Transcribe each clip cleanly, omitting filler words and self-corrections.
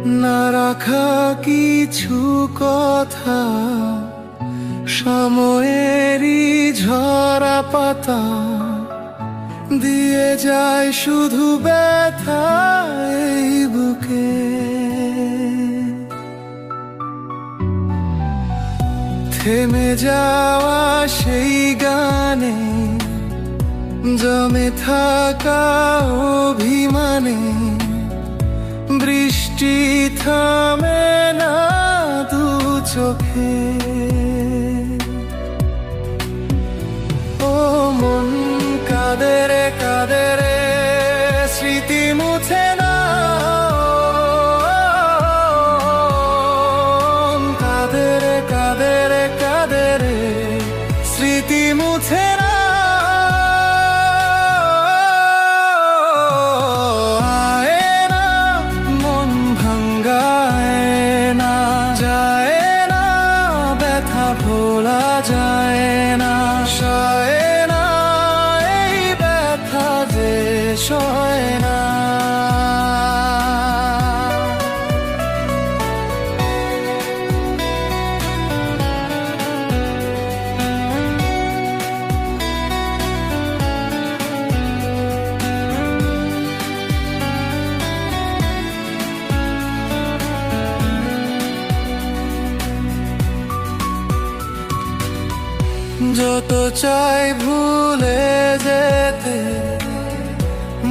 না রাখা কিছু কথা, সময়েরই ঝরা পাতা দিয়ে যায় শুধু ব্যথা এই বুকে। থেমে যাওয়া সেই গানে, জমে থাকা অভিমানে, বৃষ্টি থামে না দু চোখে। ও মন কাঁদে রে কাঁদে রে, স্মৃতি মুছে না। কাঁদে রে কাঁদে রে কাঁদে রে, স্মৃতি মুছে না। ভোলা যায় না, সয় না এই ব্যথা যে সয় না। যত চাই ভুলে যেতে,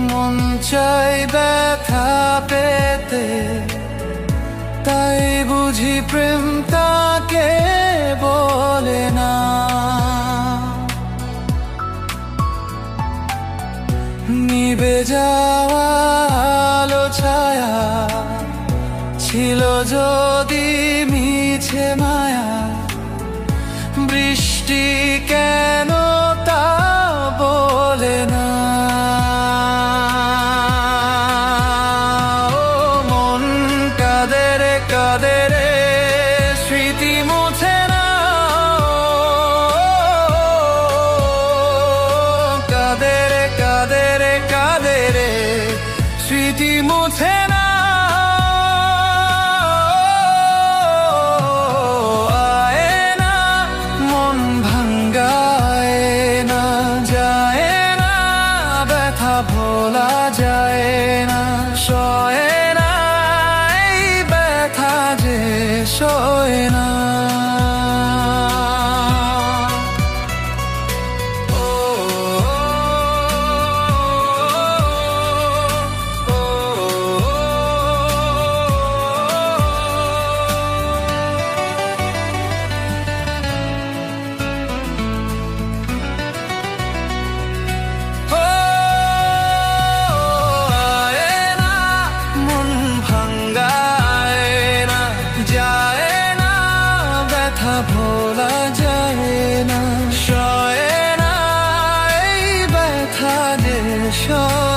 মন চাই ব্যথা পেতে, তাই বুঝি প্রেম তাকে বলে না। নিভে যাওয়া আলো ছায়া ছিল যদি মিছে মায়া, বৃষ্টি কেন তা বলে না। ও মন কাঁদে রে কাঁদে রে, স্মৃতি মুছে না। কাঁদে রে কাঁদে রে কাঁদে রে, স্মৃতি মুছে না। ভোলা যায় না, সয় না এই ব্যথা যে সয় না। ভোলা যায় না, সয় না এই ব্যথা যে সয়।